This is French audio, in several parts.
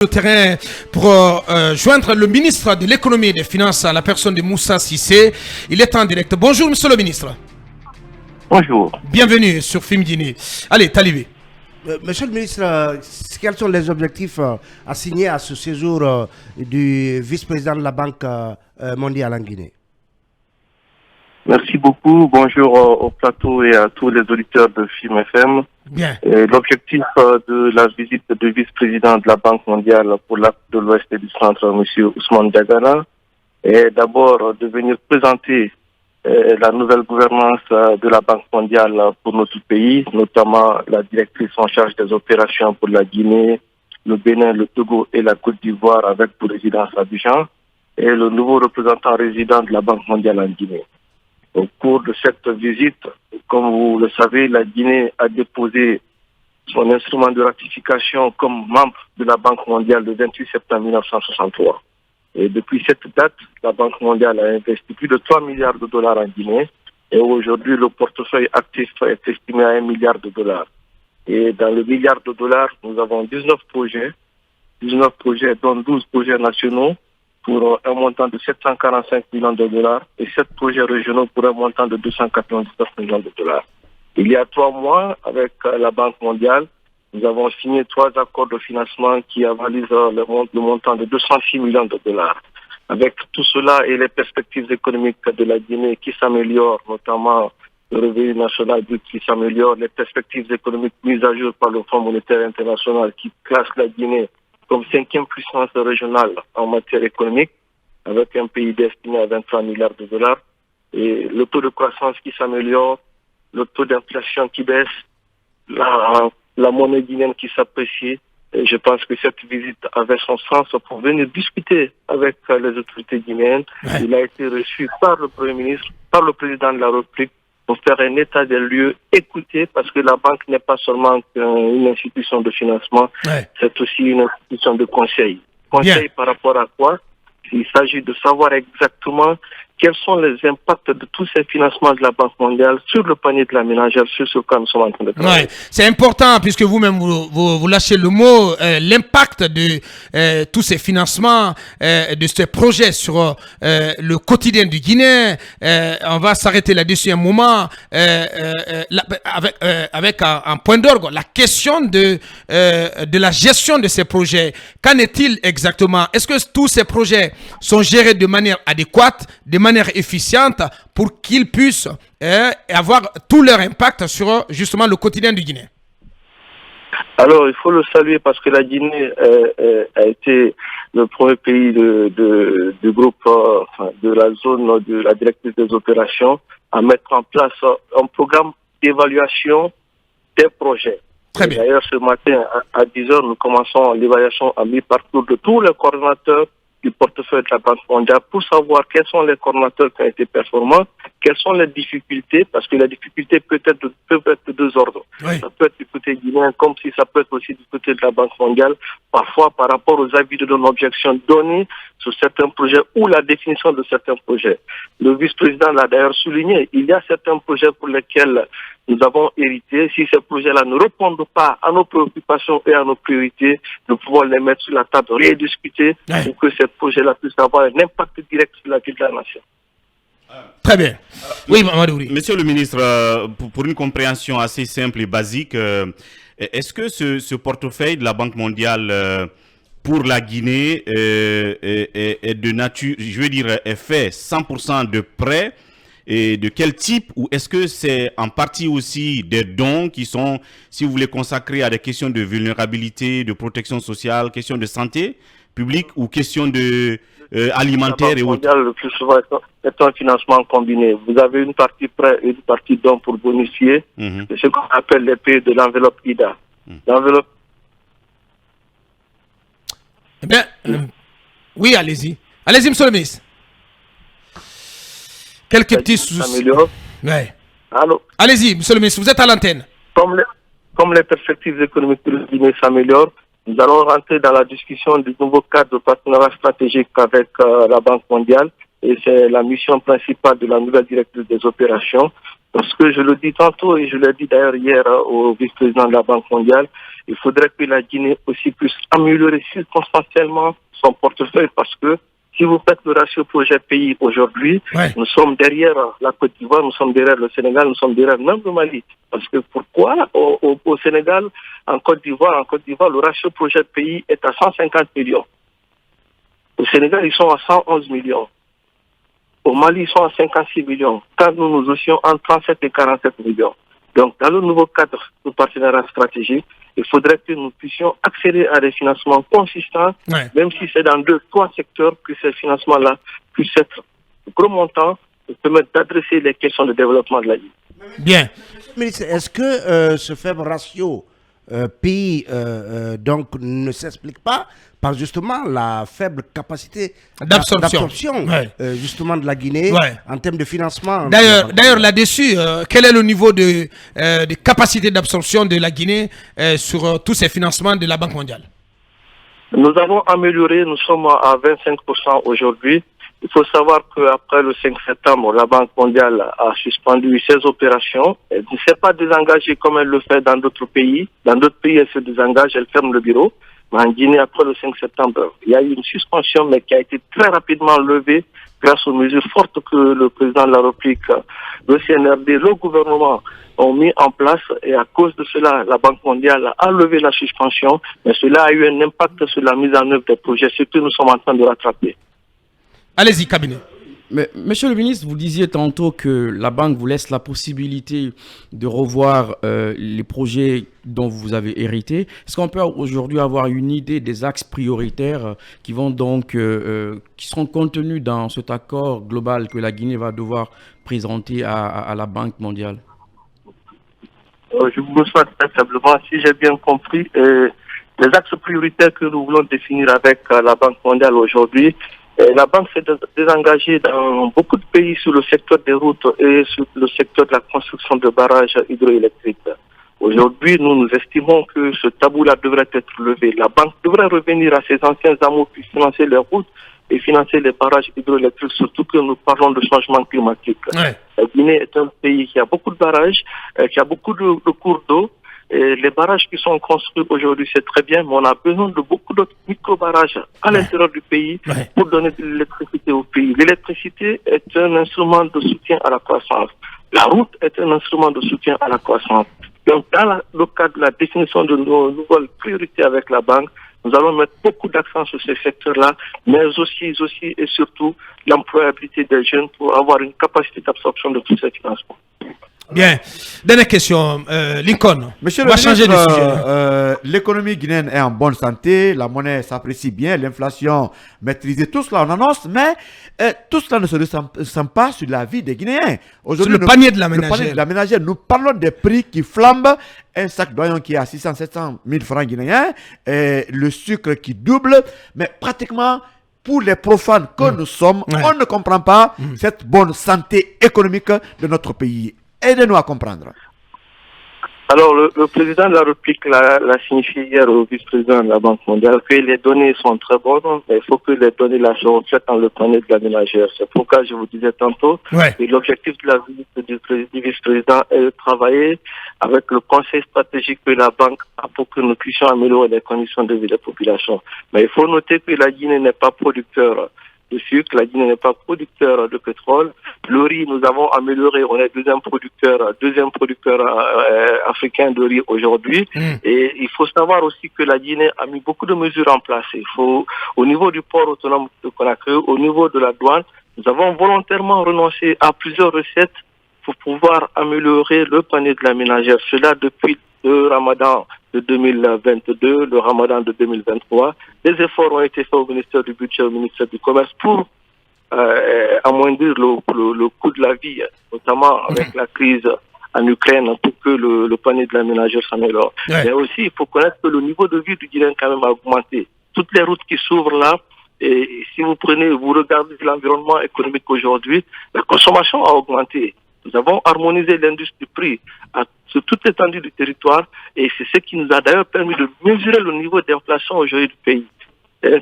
Le terrain pour joindre le ministre de l'économie et des finances à la personne de Moussa Cissé. Il est en direct. Bonjour, monsieur le ministre. Bonjour. Bienvenue sur Film Dîner. Allez, Talibé. Monsieur le ministre, quels sont les objectifs assignés à ce séjour du vice-président de la Banque mondiale en Guinée? Merci beaucoup. Bonjour au plateau et à tous les auditeurs de Film FM. Bien. L'objectif de la visite du vice-président de la Banque mondiale pour l'Afrique de l'Ouest et du Centre, M. Ousmane Diagana, est d'abord de venir présenter la nouvelle gouvernance de la Banque mondiale pour notre pays, notamment la directrice en charge des opérations pour la Guinée, le Bénin, le Togo et la Côte d'Ivoire avec pour résidence à Abidjan, et le nouveau représentant résident de la Banque mondiale en Guinée. Au cours de cette visite, comme vous le savez, la Guinée a déposé son instrument de ratification comme membre de la Banque mondiale le 28 septembre 1963. Et depuis cette date, la Banque mondiale a investi plus de 3 milliards de dollars en Guinée. Et aujourd'hui, le portefeuille actif est estimé à 1 milliard de dollars. Et dans le milliard de dollars, nous avons 19 projets, dont 12 projets nationaux, pour un montant de 745 millions de dollars et 7 projets régionaux pour un montant de 299 millions de dollars. Il y a 3 mois, avec la Banque mondiale, nous avons signé 3 accords de financement qui avalisent le montant de 206 millions de dollars. Avec tout cela et les perspectives économiques de la Guinée qui s'améliorent, notamment le revenu national brut qui s'améliore, les perspectives économiques mises à jour par le Fonds monétaire international qui classe la Guinée comme 5e puissance régionale en matière économique, avec un PIB estimé à 23 milliards de dollars, et le taux de croissance qui s'améliore, le taux d'inflation qui baisse, la monnaie guinéenne qui s'apprécie. Et je pense que cette visite avait son sens pour venir discuter avec les autorités guinéennes. Ouais. Il a été reçu par le Premier ministre, par le Président de la République, pour faire un état des lieux, écouter, parce que la banque n'est pas seulement une institution de financement, ouais. C'est aussi une institution de conseil. Conseil par rapport à quoi? Il s'agit de savoir exactement quels sont les impacts de tous ces financements de la Banque mondiale sur le panier de la ménagère, sur ce que nous sommes en train de travailler. Ouais, c'est important puisque vous-même vous lâchez le mot, l'impact de tous ces financements, de ces projets sur le quotidien du Guinéen. On va s'arrêter là-dessus un moment avec un point d'orgue, la question de la gestion de ces projets. Qu'en est-il exactement? Est-ce que tous ces projets sont gérés de manière adéquate, de manière efficiente pour qu'ils puissent avoir tout leur impact sur justement le quotidien du Guinée? Alors, il faut le saluer parce que la Guinée a été le premier pays du groupe de la zone de la directrice des opérations à mettre en place un programme d'évaluation des projets. Très bien. D'ailleurs, ce matin, à 10h, nous commençons l'évaluation à mi-parcours de tous les coordonnateurs du portefeuille de la Banque mondiale pour savoir quels sont les coordonnateurs qui ont été performants, quelles sont les difficultés, parce que les difficultés peuvent être de deux ordres. Oui. Ça peut être du côté guinéen, comme si ça peut être aussi du côté de la Banque mondiale, parfois par rapport aux avis de non-objection donnés sur certains projets ou la définition de certains projets. Le vice-président l'a d'ailleurs souligné, il y a certains projets pour lesquels nous avons hérité. Si ces projets-là ne répondent pas à nos préoccupations et à nos priorités, nous pouvons les mettre sur la table, rediscuter pour que ces projets-là puissent avoir un impact direct sur la vie de la nation. Très bien. Oui, Mamadou. Monsieur le ministre, pour une compréhension assez simple et basique, est-ce que ce portefeuille de la Banque mondiale pour la Guinée est de nature, je veux dire, est fait 100% de prêts? Et de quel type, ou est-ce que c'est en partie aussi des dons qui sont, si vous voulez, consacrés à des questions de vulnérabilité, de protection sociale, questions de santé publique ou questions de alimentaire et autres? Le plus souvent, c'est un financement combiné. Vous avez une partie prêt et une partie don pour bonifier. C'est ce qu'on appelle les pays de l'enveloppe IDA. L'enveloppe. Eh bien, oui, allez-y. Allez-y, monsieur le ministre. Quelques petits soucis. Ouais. Allez-y, monsieur le ministre, vous êtes à l'antenne. Comme les perspectives économiques de la Guinée s'améliorent, nous allons rentrer dans la discussion du nouveau cadre de partenariat stratégique avec la Banque mondiale. Et c'est la mission principale de la nouvelle directrice des opérations. Parce que je le dis tantôt et je l'ai dit d'ailleurs hier au vice-président de la Banque mondiale, il faudrait que la Guinée aussi puisse améliorer circonstanciellement son portefeuille parce que si vous faites le ratio projet pays aujourd'hui, nous sommes derrière la Côte d'Ivoire, nous sommes derrière le Sénégal, nous sommes derrière même le Mali. Parce que pourquoi au Sénégal, en Côte d'Ivoire, le ratio projet pays est à 150 millions. Au Sénégal, ils sont à 111 millions. Au Mali, ils sont à 56 millions. Quand nous oscillons entre 37 et 47 millions. Donc, dans le nouveau cadre de partenariat stratégique, il faudrait que nous puissions accéder à des financements consistants, même si c'est dans 2-3 secteurs, que ces financements-là puissent être gros montants et permettre d'adresser les questions de développement de la Guinée. Bien. Ministre, est-ce que ce faible ratio pays donc ne s'explique pas par justement la faible capacité d'absorption justement de la Guinée en termes de financement? D'ailleurs là-dessus, quel est le niveau de capacité d'absorption de la Guinée sur tous ces financements de la Banque mondiale? Nous avons amélioré, nous sommes à 25% aujourd'hui. Il faut savoir qu'après le 5 septembre, la Banque mondiale a suspendu ses opérations. Elle ne s'est pas désengagée comme elle le fait dans d'autres pays. Dans d'autres pays, elle se désengage, elle ferme le bureau. Mais en Guinée, après le 5 septembre, il y a eu une suspension, mais qui a été très rapidement levée grâce aux mesures fortes que le président de la République, le CNRD, le gouvernement ont mis en place. Et à cause de cela, la Banque mondiale a levé la suspension. Mais cela a eu un impact sur la mise en œuvre des projets, ce que nous sommes en train de rattraper. Allez-y, cabinet. Mais, monsieur le ministre, vous disiez tantôt que la banque vous laisse la possibilité de revoir les projets dont vous avez hérité. Est-ce qu'on peut aujourd'hui avoir une idée des axes prioritaires qui vont donc, qui seront contenus dans cet accord global que la Guinée va devoir présenter à la Banque mondiale? Je vous souhaite très simplement, si j'ai bien compris, les axes prioritaires que nous voulons définir avec la Banque mondiale aujourd'hui. La banque s'est désengagée dans beaucoup de pays sur le secteur des routes et sur le secteur de la construction de barrages hydroélectriques. Aujourd'hui, nous estimons que ce tabou-là devrait être levé. La banque devrait revenir à ses anciens amours pour financer les routes et financer les barrages hydroélectriques, surtout que nous parlons de changement climatique. La Guinée est un pays qui a beaucoup de barrages, qui a beaucoup de cours d'eau. Et les barrages qui sont construits aujourd'hui, c'est très bien, mais on a besoin de beaucoup d'autres micro-barrages à l'intérieur du pays pour donner de l'électricité au pays. L'électricité est un instrument de soutien à la croissance. La route est un instrument de soutien à la croissance. Donc, dans le cadre de la définition de nos nouvelles priorités avec la banque, nous allons mettre beaucoup d'accent sur ces secteurs-là, mais aussi et surtout l'employabilité des jeunes pour avoir une capacité d'absorption de tous ces financements. Bien. Dernière question, Lincoln. Monsieur le ministre, l'économie guinéenne est en bonne santé, la monnaie s'apprécie bien, l'inflation maîtrisée, tout cela on annonce, mais tout cela ne se ressent pas sur la vie des Guinéens. Aujourd'hui, le panier de la ménagère. Le panier de la ménagère, nous parlons des prix qui flambent, un sac d'oignon qui est à 600-700 000 francs guinéens, et le sucre qui double, mais pratiquement pour les profanes que nous sommes, on ne comprend pas cette bonne santé économique de notre pays. Aidez-nous à comprendre. Alors, le président de la République l'a signifié hier au vice-président de la Banque mondiale que les données sont très bonnes, mais il faut que les données là se reflètent dans le panier de la ménagère. C'est pourquoi je vous disais tantôt, que l'objectif de la visite du vice-président est de travailler avec le conseil stratégique que la banque a pour que nous puissions améliorer les conditions de vie des populations. Mais il faut noter que la Guinée n'est pas producteur de sucre, la Guinée n'est pas producteur de pétrole. Le riz, nous avons amélioré, on est deuxième producteur africain de riz aujourd'hui. Et il faut savoir aussi que la Guinée a mis beaucoup de mesures en place. Il faut, au niveau du port autonome de Conakry, au niveau de la douane, nous avons volontairement renoncé à plusieurs recettes pour pouvoir améliorer le panier de la ménagère. Cela depuis le Ramadan de 2022, le Ramadan de 2023. Des efforts ont été faits au ministère du Budget, au ministère du Commerce pour amoindrir le coût de la vie, notamment avec la crise en Ukraine, pour que le panier de la ménagère s'améliore. Mais aussi, il faut connaître que le niveau de vie du Guinéen quand même a augmenté. Toutes les routes qui s'ouvrent là, et si vous regardez l'environnement économique aujourd'hui, la consommation a augmenté. Nous avons harmonisé l'industrie prix sur toute l'étendue du territoire et c'est ce qui nous a d'ailleurs permis de mesurer le niveau d'inflation aujourd'hui du pays,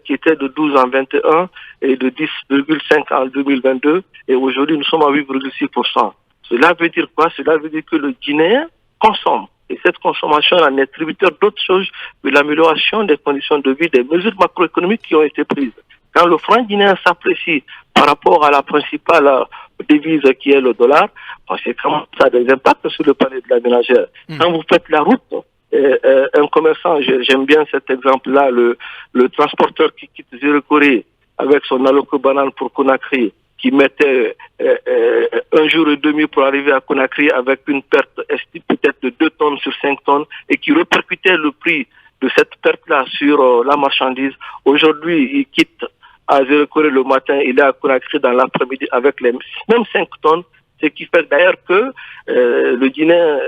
qui était de 12 en 21 et de 10,5 en 2022 et aujourd'hui nous sommes à 8,6%. Cela veut dire quoi? Cela veut dire que le Guinéen consomme. Et cette consommation n'est tributaire d'autre chose que l'amélioration des conditions de vie, des mesures macroéconomiques qui ont été prises. Quand le franc guinéen s'apprécie par rapport à la principale devise qui est le dollar, conséquemment, ça a des impacts sur le panier de la ménagère. Quand vous faites la route, un commerçant, j'aime bien cet exemple-là, le transporteur qui quitte Zéro-Corée avec son aloco banane pour Conakry, qui mettait 1 jour et demi pour arriver à Conakry avec une perte peut-être de 2 tonnes sur 5 tonnes et qui répercutait le prix de cette perte-là sur la marchandise. Aujourd'hui, il quitte à Zéro-Corée le matin, il est à Conakry dans l'après-midi avec les mêmes 5 tonnes, ce qui fait d'ailleurs que le Guinéen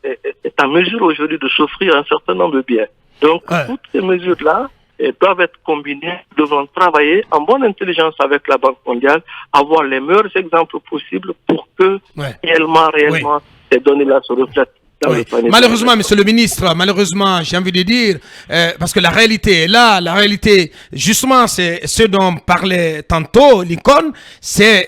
est en mesure aujourd'hui de s'offrir un certain nombre de biens. Donc, toutes ces mesures-là doivent être combinées, devront travailler en bonne intelligence avec la Banque mondiale, avoir les meilleurs exemples possibles pour que réellement, ces données-là se reflètent. Oui. Malheureusement, monsieur le ministre, malheureusement, j'ai envie de dire, parce que la réalité est là, la réalité, justement, c'est ce dont parlait tantôt Lincoln, c'est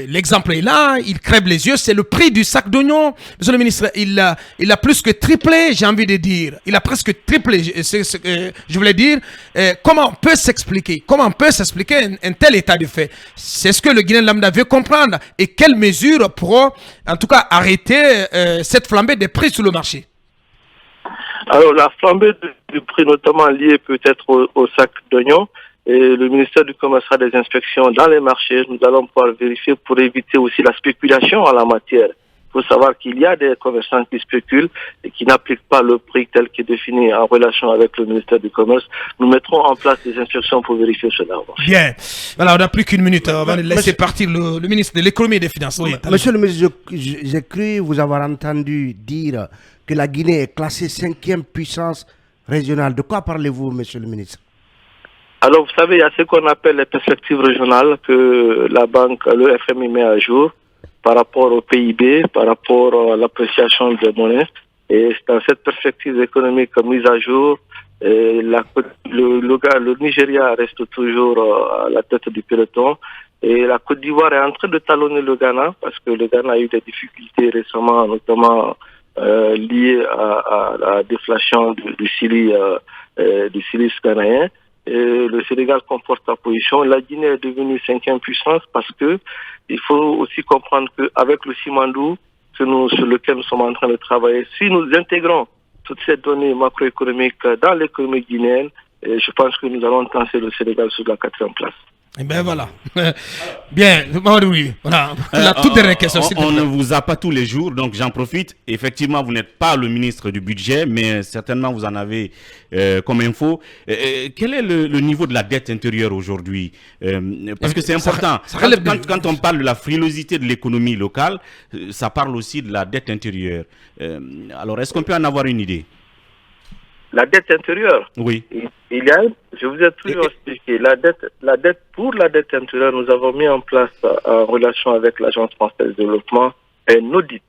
l'exemple est là, il crève les yeux, c'est le prix du sac d'oignons. Monsieur le ministre, il a plus que triplé, j'ai envie de dire, il a presque triplé, je voulais dire, comment on peut s'expliquer un tel état de fait? C'est ce que le Guinéen lambda veut comprendre, et quelles mesures pourront, en tout cas, arrêter cette flambée des prix sur le marché? Alors, la flambée du prix, notamment liée peut-être au sac d'oignons, et le ministère du Commerce a des inspections dans les marchés. Nous allons pouvoir vérifier pour éviter aussi la spéculation en la matière. Il faut savoir qu'il y a des commerçants qui spéculent et qui n'appliquent pas le prix tel qu'il est défini en relation avec le ministère du Commerce. Nous mettrons en place des inspections pour vérifier cela. Bien. Voilà, on n'a plus qu'une minute. On va laisser partir le ministre de l'économie et des finances. Oui, monsieur le ministre, j'ai cru vous avoir entendu dire que la Guinée est classée 5e puissance régionale. De quoi parlez-vous, monsieur le ministre? Alors, vous savez, il y a ce qu'on appelle les perspectives régionales que la banque, le FMI met à jour par rapport au PIB, par rapport à l'appréciation des monnaies. Et dans cette perspective économique mise à jour, le Nigeria reste toujours à la tête du peloton. Et la Côte d'Ivoire est en train de talonner le Ghana parce que le Ghana a eu des difficultés récemment, notamment liées à la déflation du silice ghanéen. Et le Sénégal comporte sa position. La Guinée est devenue 5e puissance parce que il faut aussi comprendre qu'avec le Simandou, sur lequel nous sommes en train de travailler, si nous intégrons toutes ces données macroéconomiques dans l'économie guinéenne, je pense que nous allons lancer le Sénégal sur la 4e place. Et bien voilà. Bien, oui. Voilà. La toute dernière question. On ne vous a pas tous les jours, donc j'en profite. Effectivement, vous n'êtes pas le ministre du budget, mais certainement vous en avez comme info. Quel est le niveau de la dette intérieure aujourd'hui? Parce que c'est important. Quand on parle de la frilosité de l'économie locale, ça parle aussi de la dette intérieure. Alors, est-ce qu'on peut en avoir une idée? La dette intérieure. Oui. Je vous ai toujours expliqué, pour la dette intérieure, nous avons mis en place, en relation avec l'Agence française de développement, un audit.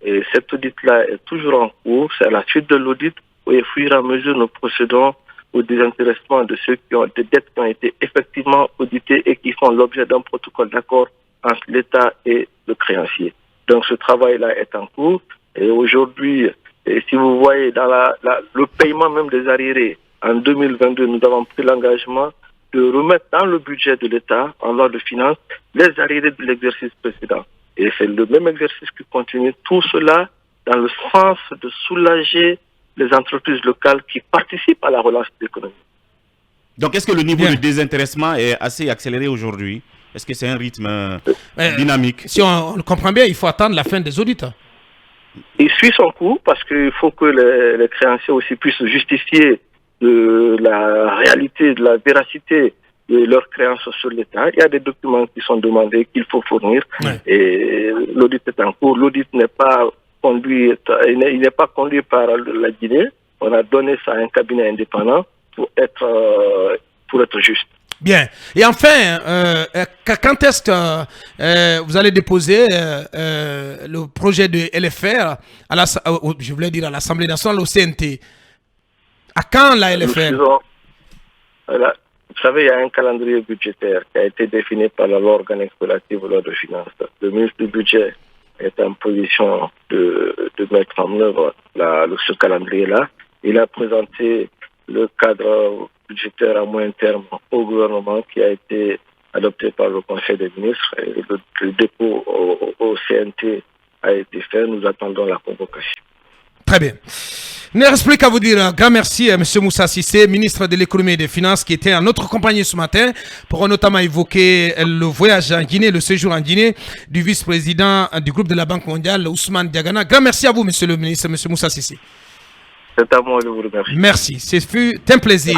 Et cet audit-là est toujours en cours. C'est à la suite de l'audit où, au fur et à mesure, nous procédons au désintéressement de ceux qui ont des dettes qui ont été effectivement auditées et qui font l'objet d'un protocole d'accord entre l'État et le créancier. Donc, ce travail-là est en cours. Et aujourd'hui, et si vous voyez dans le paiement même des arriérés, en 2022, nous avons pris l'engagement de remettre dans le budget de l'État, en loi de finances, les arriérés de l'exercice précédent. Et c'est le même exercice qui continue. Tout cela dans le sens de soulager les entreprises locales qui participent à la relance de l'économie. Donc, est-ce que le niveau de désintéressement est assez accéléré aujourd'hui? Est-ce que c'est un rythme dynamique? Si on le comprend bien, il faut attendre la fin des audits. Il suit son cours parce qu'il faut que les créanciers aussi puissent justifier de la réalité, de la véracité de leurs créances sur l'État. Il y a des documents qui sont demandés qu'il faut fournir et l'audit est en cours. L'audit n'est pas conduit, il n'est pas conduit par la Guinée. On a donné ça à un cabinet indépendant pour être juste. Bien. Et enfin, quand est-ce que vous allez déposer le projet de LFR je voulais dire à l'Assemblée nationale, au CNT? À quand la LFR? Vous savez, il y a un calendrier budgétaire qui a été défini par la loi organique relative aux lois de finances. Le ministre du Budget est en position de mettre en œuvre ce calendrier-là. Il a présenté le cadre budgétaire à moyen terme au gouvernement qui a été adopté par le Conseil des ministres. Et le dépôt au CNT a été fait. Nous attendons la convocation. Très bien. Il ne reste plus qu'à vous dire un grand merci à M. Moussa Cissé, ministre de l'économie et des finances, qui était en notre compagnie ce matin pour notamment évoquer le voyage en Guinée, le séjour en Guinée du vice-président du groupe de la Banque mondiale, Ousmane Diagana. Grand merci à vous, M. le ministre, M. Moussa Cissé. C'est à moi de vous remercier. Merci, ce fut un plaisir.